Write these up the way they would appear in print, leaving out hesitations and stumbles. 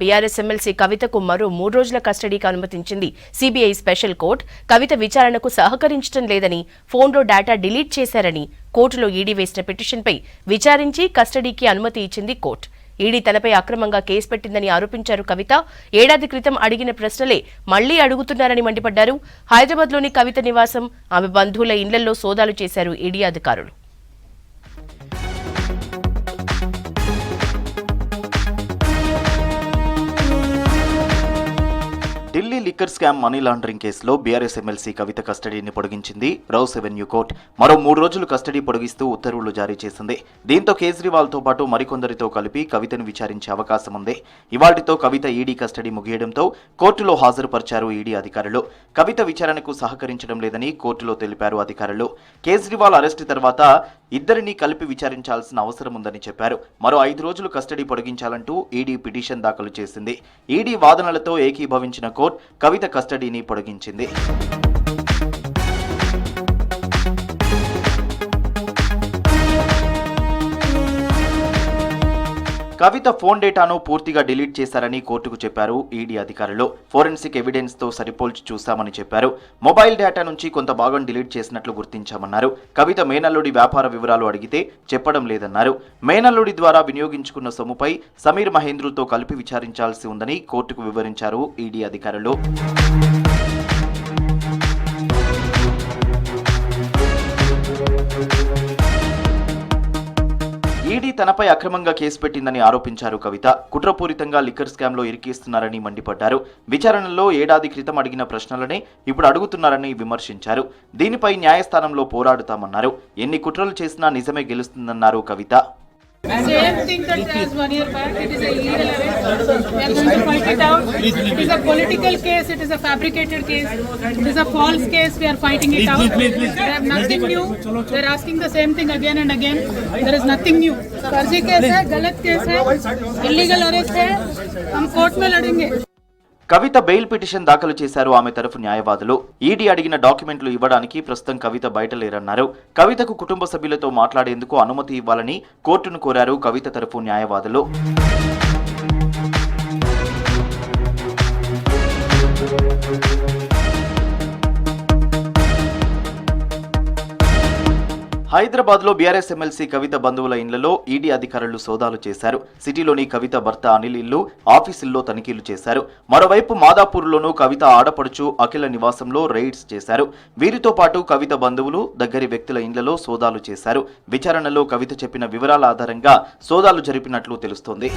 BRS MLC కవితకు మరో 3 రోజుల కస్టడీకి అనుమతించింది సిబిఐ స్పెషల్ కోర్టు. కవిత విచారణకు సహకరించడం లేదని, ఫోన్లో డేటా డిలీట్ చేశారని కోర్టులో ఈడీ వేసిన పిటిషన్పై విచారించి కస్టడీకి అనుమతి ఇచ్చింది కోర్టు. ఈడీ తనపై అక్రమంగా కేసు పెట్టిందని ఆరోపించారు కవిత. ఏడాది క్రితం అడిగిన ప్రశ్నలే మళ్లీ అడుగుతున్నారని మండిపడ్డారు. హైదరాబాద్లోని కవిత నివాసం, ఆమె బంధువుల ఇళ్లలో సోదాలు చేశారు ఈడీ అధికారులు. Delhi liquor scam money laundering కేసులో బీఆర్ఎస్ ఎమ్మెల్సీ కవిత కస్టడీని పొడిగించింది రౌస్ ఎవెన్యూ కోర్టు. మరో 3 రోజులు కస్టడీ పొడిగిస్తూ ఉత్తర్వులు జారీ చేసింది. దీంతో కేజ్రీవాల్తో పాటు మరికొందరితో కలిపి కవితను విచారించే అవకాశం ఉంది. ఇవాళ్టితో కవిత ఈడీ కస్టడీ ముగియడంతో కోర్టులో హాజరుపరిచారు ఈడీ అధికారులు. కవిత విచారణకు సహకరించడం లేదని కోర్టులో తెలిపారు అధికారులు. కేజ్రీవాల్ అరెస్టు తర్వాత ఇద్దరిని కలిపి విచారించాల్సిన అవసరం ఉందని చెప్పారు. మరో 5 రోజులు కస్టడీ పొడిగించాలంటూ ఈడీ పిటిషన్ దాఖలు చేసింది. ఈడీ వాదనలతో ఏకీభవించిన కోర్టు కవిత కస్టడీని పొడిగించింది. కవిత ఫోన్ డేటాను పూర్తిగా డిలీట్ చేశారని కోర్టుకు చెప్పారు ఈడీ అధికారులు. ఫోరెన్సిక్ ఎవిడెన్స్ తో సరిపోల్చి చూశామని చెప్పారు. మొబైల్ డేటా నుంచి కొంత భాగం డిలీట్ చేసినట్లు గుర్తించామన్నారు. కవిత మేనల్లుడి వ్యాపార వివరాలు అడిగితే చెప్పడం లేదన్నారు. మేనల్లుడి ద్వారా వినియోగించుకున్న సొమ్ముపై సమీర్ మహేంద్రుతో కలిపి విచారించాల్సి ఉందని కోర్టుకు వివరించారు ఈడీ అధికారులు. ఈడీ తనపై అక్రమంగా కేసు పెట్టిందని ఆరోపించారు కవిత. కుట్రపూరితంగా లిక్కర్ స్కామ్లో ఇరికిస్తున్నారని మండిపడ్డారు. విచారణలో ఏడాది క్రితం అడిగిన ప్రశ్నలనే ఇప్పుడు అడుగుతున్నారని విమర్శించారు. దీనిపై న్యాయస్థానంలో పోరాడుతామన్నారు. ఎన్ని కుట్రలు చేసినా నిజమే గెలుస్తుందన్నారు కవిత. Same thing that as 1 year back, it is a illegal arrest. We are going to fight it out. It is a political case, it is a fabricated case, it is a false case, we are fighting it out. They have nothing new, they are asking the same thing again and again. There is nothing new. फर्जी case है, गलत case है, illegal arrest है, हम court में लड़ेंगे. కవిత bail petition దాఖలు చేశారు ఆమె తరఫు న్యాయవాదులు. ఈడీ అడిగిన డాక్యుమెంట్లు ఇవ్వడానికి ప్రస్తుతం కవిత బయట లేరన్నారు. కవితకు కుటుంబ సభ్యులతో మాట్లాడేందుకు అనుమతి ఇవ్వాలని కోర్టును కోరారు కవిత తరఫు న్యాయవాదులు. హైదరాబాద్లో బీఆర్ఎస్ ఎమ్మెల్సీ కవిత బంధువుల ఇళ్లలో ఈడీ అధికారులు సోదాలు చేశారు. సిటీలోని కవిత భర్త అనిల్ ఇల్లు, ఆఫీసుల్లో తనిఖీలు చేశారు. మరోవైపు మాదాపూర్లోనూ కవిత ఆడపడుచు అఖిల నివాసంలో రైడ్స్ చేశారు. వీరితో పాటు కవిత బంధువులు, దగ్గరి వ్యక్తుల ఇళ్లలో సోదాలు చేశారు. విచారణలో కవిత చెప్పిన వివరాల ఆధారంగా సోదాలు జరిపినట్లు తెలుస్తోంది.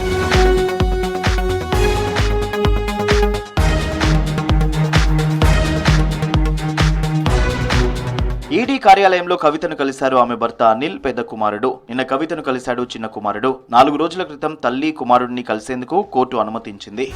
ఈడీ కార్యాలయంలో కవితను కలిశారు ఆమె భర్త అనిల్, పెద్ద కుమారుడు. నిన్న కవితను కలిశాడు చిన్న కుమారుడు. 4 రోజుల క్రితం తల్లి కుమారుడిని కలిసేందుకు కోర్టు అనుమతించింది.